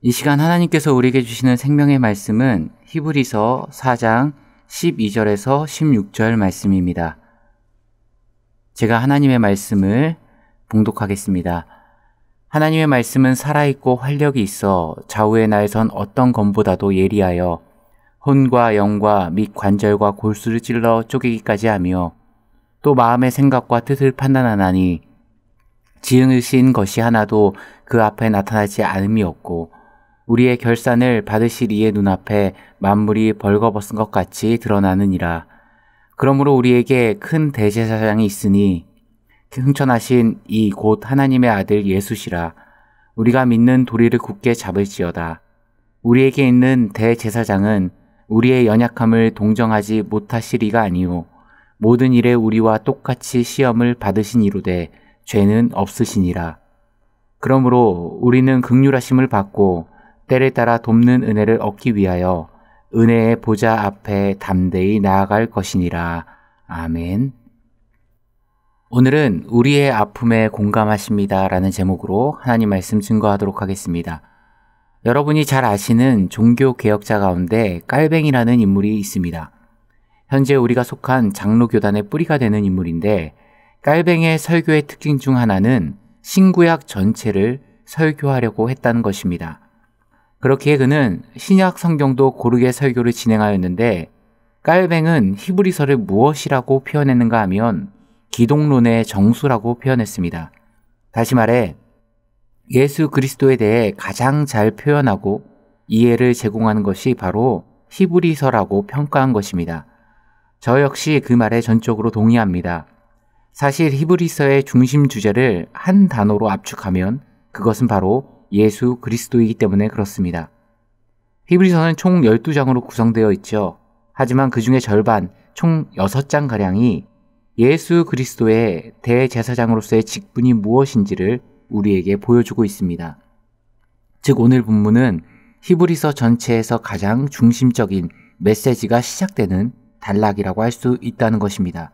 이 시간 하나님께서 우리에게 주시는 생명의 말씀은 히브리서 4장 12절에서 16절 말씀입니다. 제가 하나님의 말씀을 봉독하겠습니다. 하나님의 말씀은 살아있고 활력이 있어 좌우의 날선 어떤 검보다도 예리하여 혼과 영과 및 관절과 골수를 찔러 쪼개기까지 하며 또 마음의 생각과 뜻을 판단하나니 지으신 것이 하나도 그 앞에 나타나지 않음이 없고 우리의 결산을 받으실 이의 눈앞에 만물이 벌거벗은 것 같이 드러나느니라. 그러므로 우리에게 큰 대제사장이 있으니 승천하신 이 곧 하나님의 아들 예수시라. 우리가 믿는 도리를 굳게 잡을지어다. 우리에게 있는 대제사장은 우리의 연약함을 동정하지 못하시리가 아니요 모든 일에 우리와 똑같이 시험을 받으신 이로되 죄는 없으시니라. 그러므로 우리는 긍휼하심을 받고 때를 따라 돕는 은혜를 얻기 위하여 은혜의 보좌 앞에 담대히 나아갈 것이니라. 아멘. 오늘은 우리의 아픔에 공감하십니다 라는 제목으로 하나님 말씀 증거하도록 하겠습니다. 여러분이 잘 아시는 종교 개혁자 가운데 깔뱅이라는 인물이 있습니다. 현재 우리가 속한 장로교단의 뿌리가 되는 인물인데 깔뱅이의 설교의 특징 중 하나는 신구약 전체를 설교하려고 했다는 것입니다. 그렇기에 그는 신약 성경도 고르게 설교를 진행하였는데 깔뱅은 히브리서를 무엇이라고 표현했는가 하면 기독론의 정수라고 표현했습니다. 다시 말해 예수 그리스도에 대해 가장 잘 표현하고 이해를 제공하는 것이 바로 히브리서라고 평가한 것입니다. 저 역시 그 말에 전적으로 동의합니다. 사실 히브리서의 중심 주제를 한 단어로 압축하면 그것은 바로 예수 그리스도이기 때문에 그렇습니다. 히브리서는 총 12장으로 구성되어 있죠. 하지만 그 중에 절반, 총 6장가량이 예수 그리스도의 대제사장으로서의 직분이 무엇인지를 우리에게 보여주고 있습니다. 즉 오늘 본문은 히브리서 전체에서 가장 중심적인 메시지가 시작되는 단락이라고 할 수 있다는 것입니다.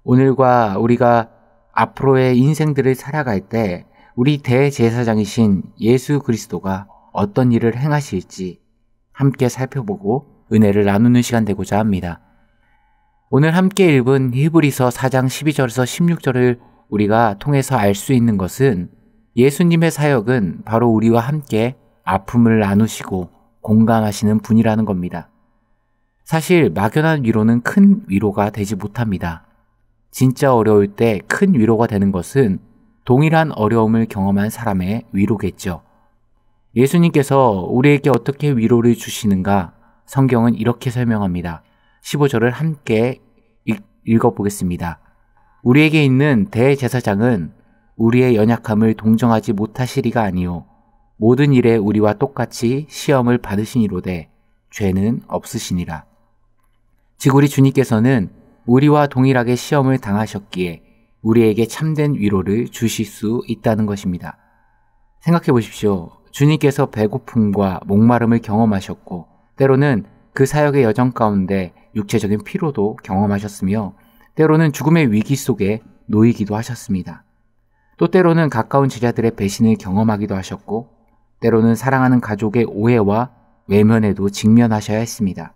오늘과 우리가 앞으로의 인생들을 살아갈 때 우리 대제사장이신 예수 그리스도가 어떤 일을 행하실지 함께 살펴보고 은혜를 나누는 시간 되고자 합니다. 오늘 함께 읽은 히브리서 4장 12절에서 16절을 우리가 통해서 알 수 있는 것은 예수님의 사역은 바로 우리와 함께 아픔을 나누시고 공감하시는 분이라는 겁니다. 사실 막연한 위로는 큰 위로가 되지 못합니다. 진짜 어려울 때 큰 위로가 되는 것은 동일한 어려움을 경험한 사람의 위로겠죠. 예수님께서 우리에게 어떻게 위로를 주시는가 성경은 이렇게 설명합니다. 15절을 함께 읽어보겠습니다. 우리에게 있는 대제사장은 우리의 연약함을 동정하지 못하시리가 아니요 모든 일에 우리와 똑같이 시험을 받으시니로되 죄는 없으시니라. 즉 우리 주님께서는 우리와 동일하게 시험을 당하셨기에 우리에게 참된 위로를 주실 수 있다는 것입니다. 생각해 보십시오. 주님께서 배고픔과 목마름을 경험하셨고 때로는 그 사역의 여정 가운데 육체적인 피로도 경험하셨으며 때로는 죽음의 위기 속에 놓이기도 하셨습니다. 또 때로는 가까운 제자들의 배신을 경험하기도 하셨고 때로는 사랑하는 가족의 오해와 외면에도 직면하셔야 했습니다.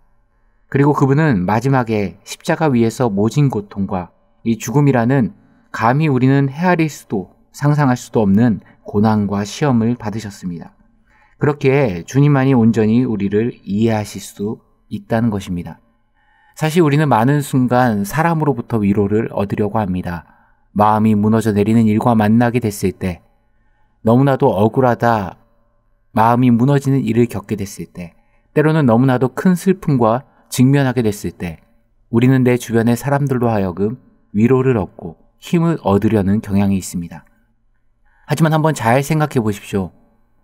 그리고 그분은 마지막에 십자가 위에서 모진 고통과 이 죽음이라는 감히 우리는 헤아릴 수도 상상할 수도 없는 고난과 시험을 받으셨습니다. 그렇기에 주님만이 온전히 우리를 이해하실 수 있다는 것입니다. 사실 우리는 많은 순간 사람으로부터 위로를 얻으려고 합니다. 마음이 무너져 내리는 일과 만나게 됐을 때, 너무나도 억울하다, 마음이 무너지는 일을 겪게 됐을 때, 때로는 너무나도 큰 슬픔과 직면하게 됐을 때, 우리는 내 주변의 사람들로 하여금 위로를 얻고 힘을 얻으려는 경향이 있습니다. 하지만 한번 잘 생각해 보십시오.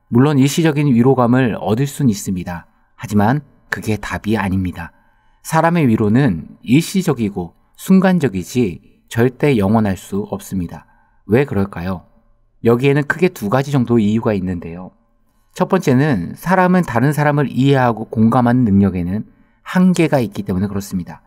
물론 일시적인 위로감을 얻을 수는 있습니다. 하지만 그게 답이 아닙니다. 사람의 위로는 일시적이고 순간적이지 절대 영원할 수 없습니다. 왜 그럴까요? 여기에는 크게 두 가지 정도 이유가 있는데요. 첫 번째는 사람은 다른 사람을 이해하고 공감하는 능력에는 한계가 있기 때문에 그렇습니다.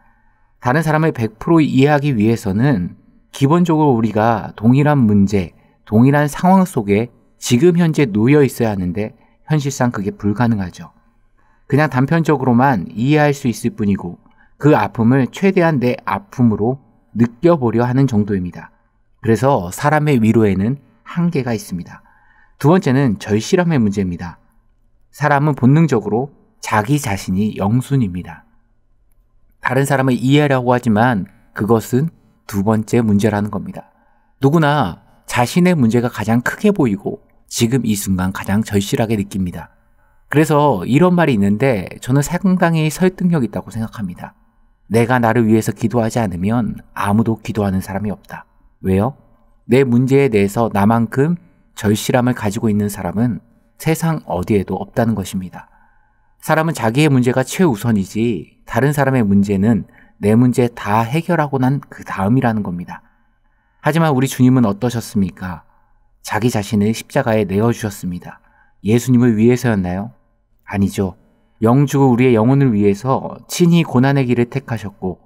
다른 사람을 100% 이해하기 위해서는 기본적으로 우리가 동일한 문제, 동일한 상황 속에 지금 현재 놓여 있어야 하는데 현실상 그게 불가능하죠. 그냥 단편적으로만 이해할 수 있을 뿐이고 그 아픔을 최대한 내 아픔으로 느껴보려 하는 정도입니다. 그래서 사람의 위로에는 한계가 있습니다. 두 번째는 절실함의 문제입니다. 사람은 본능적으로 자기 자신이 영순입니다. 다른 사람을 이해하려고 하지만 그것은 두 번째 문제라는 겁니다. 누구나 자신의 문제가 가장 크게 보이고 지금 이 순간 가장 절실하게 느낍니다. 그래서 이런 말이 있는데 저는 상당히 설득력 있다고 생각합니다. 내가 나를 위해서 기도하지 않으면 아무도 기도하는 사람이 없다. 왜요? 내 문제에 대해서 나만큼 절실함을 가지고 있는 사람은 세상 어디에도 없다는 것입니다. 사람은 자기의 문제가 최우선이지 다른 사람의 문제는 내 문제 다 해결하고 난 그 다음이라는 겁니다. 하지만 우리 주님은 어떠셨습니까? 자기 자신을 십자가에 내어주셨습니다. 예수님을 위해서였나요? 아니죠. 영주 우리의 영혼을 위해서 친히 고난의 길을 택하셨고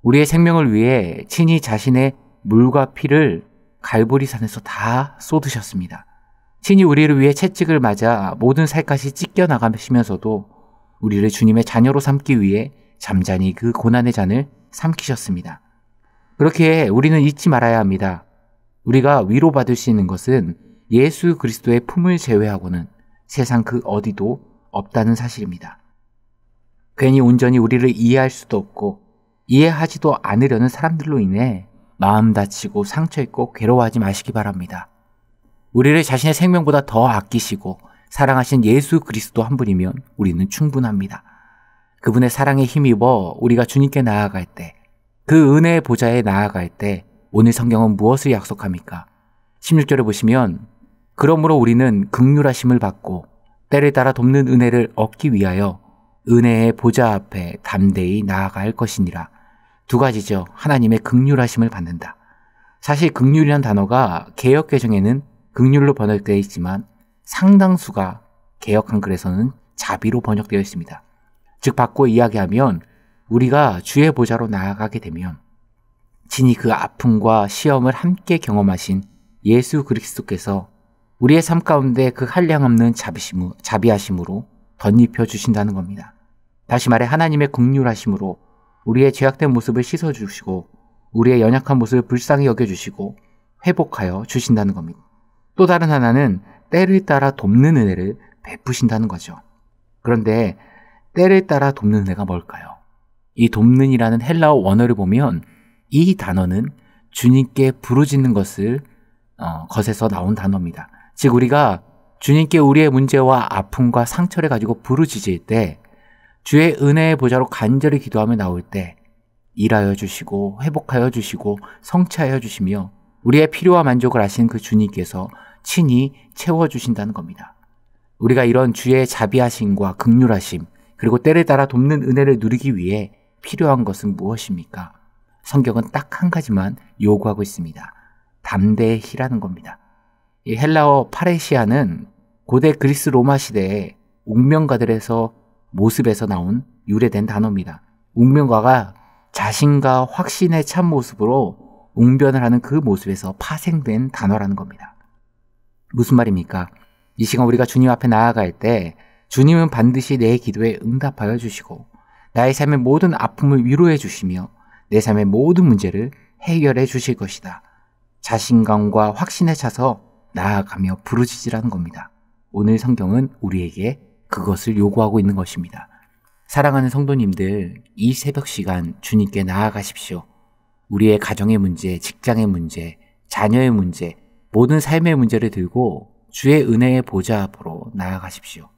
우리의 생명을 위해 친히 자신의 물과 피를 갈보리산에서 다 쏟으셨습니다. 친히 우리를 위해 채찍을 맞아 모든 살갗이 찢겨나가시면서도 우리를 주님의 자녀로 삼기 위해 잠잠히 그 고난의 잔을 삼키셨습니다. 그렇게 우리는 잊지 말아야 합니다. 우리가 위로받을 수 있는 것은 예수 그리스도의 품을 제외하고는 세상 그 어디도 없다는 사실입니다. 괜히 온전히 우리를 이해할 수도 없고 이해하지도 않으려는 사람들로 인해 마음 다치고 상처있고 괴로워하지 마시기 바랍니다. 우리를 자신의 생명보다 더 아끼시고 사랑하신 예수 그리스도 한 분이면 우리는 충분합니다. 그분의 사랑에 힘입어 우리가 주님께 나아갈 때, 그 은혜의 보좌에 나아갈 때 오늘 성경은 무엇을 약속합니까? 16절에 보시면 그러므로 우리는 긍휼하심을 받고 때를 따라 돕는 은혜를 얻기 위하여 은혜의 보좌 앞에 담대히 나아갈 것이니라. 두 가지죠. 하나님의 긍휼하심을 받는다. 사실 긍휼이란 단어가 개역개정에는 긍휼로 번역되어 있지만 상당수가 개역 한글에서는 자비로 번역되어 있습니다. 즉 바꿔 이야기하면 우리가 주의 보좌로 나아가게 되면 친히 그 아픔과 시험을 함께 경험하신 예수 그리스도께서 우리의 삶 가운데 그 한량없는 자비하심으로 덧입혀 주신다는 겁니다. 다시 말해 하나님의 긍휼하심으로 우리의 죄악된 모습을 씻어주시고 우리의 연약한 모습을 불쌍히 여겨주시고 회복하여 주신다는 겁니다. 또 다른 하나는 때를 따라 돕는 은혜를 베푸신다는 거죠. 그런데 때를 따라 돕는 은혜가 뭘까요? 이 돕는이라는 헬라어 원어를 보면 이 단어는 주님께 부르짖는 것을 것에서 나온 단어입니다. 즉 우리가 주님께 우리의 문제와 아픔과 상처를 가지고 부르짖을 때 주의 은혜의 보좌로 간절히 기도하며 나올 때 일하여 주시고 회복하여 주시고 성취하여 주시며 우리의 필요와 만족을 아신 그 주님께서 친히 채워주신다는 겁니다. 우리가 이런 주의 자비하심과 긍휼하심 그리고 때를 따라 돕는 은혜를 누리기 위해 필요한 것은 무엇입니까? 성경은 딱 한 가지만 요구하고 있습니다. 담대히라는 겁니다. 이 헬라어 파레시아는 고대 그리스 로마 시대의 웅명가들에서 모습에서 나온 유래된 단어입니다. 웅명가가 자신과 확신의 참모습으로 웅변을 하는 그 모습에서 파생된 단어라는 겁니다. 무슨 말입니까? 이 시간 우리가 주님 앞에 나아갈 때 주님은 반드시 내 기도에 응답하여 주시고 나의 삶의 모든 아픔을 위로해 주시며 내 삶의 모든 문제를 해결해 주실 것이다. 자신감과 확신에 차서 나아가며 부르짖으라는 겁니다. 오늘 성경은 우리에게 그것을 요구하고 있는 것입니다. 사랑하는 성도님들, 이 새벽 시간 주님께 나아가십시오. 우리의 가정의 문제, 직장의 문제, 자녀의 문제, 모든 삶의 문제를 들고 주의 은혜의 보좌 앞으로 나아가십시오.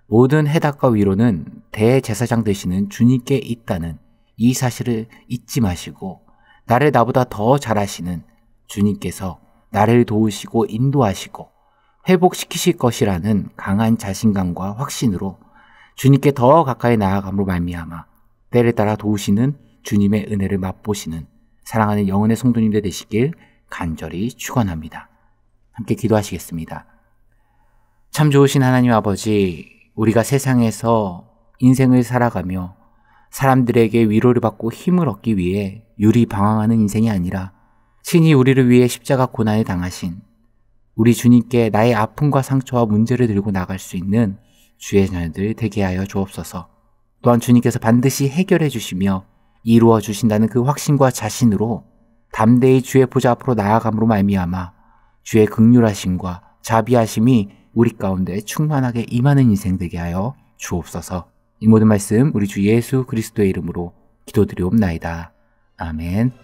모든 해답과 위로는 대제사장 되시는 주님께 있다는 이 사실을 잊지 마시고 나를 나보다 더 잘하시는 주님께서 나를 도우시고 인도하시고 회복시키실 것이라는 강한 자신감과 확신으로 주님께 더 가까이 나아감으로 말미암아 때를 따라 도우시는 주님의 은혜를 맛보시는 사랑하는 영혼의 성도님들 되시길 간절히 축원합니다. 함께 기도하시겠습니다. 참 좋으신 하나님 아버지, 우리가 세상에서 인생을 살아가며 사람들에게 위로를 받고 힘을 얻기 위해 유리방황하는 인생이 아니라 친히 우리를 위해 십자가 고난을 당하신 우리 주님께 나의 아픔과 상처와 문제를 들고 나갈 수 있는 주의 자녀들 되게 하여 주옵소서. 또한 주님께서 반드시 해결해 주시며 이루어 주신다는 그 확신과 자신으로 담대히 주의 보좌 앞으로 나아감으로 말미암아 주의 긍휼하심과 자비하심이 우리 가운데 충만하게 임하는 인생 되게 하여 주옵소서. 이 모든 말씀 우리 주 예수 그리스도의 이름으로 기도드리옵나이다. 아멘.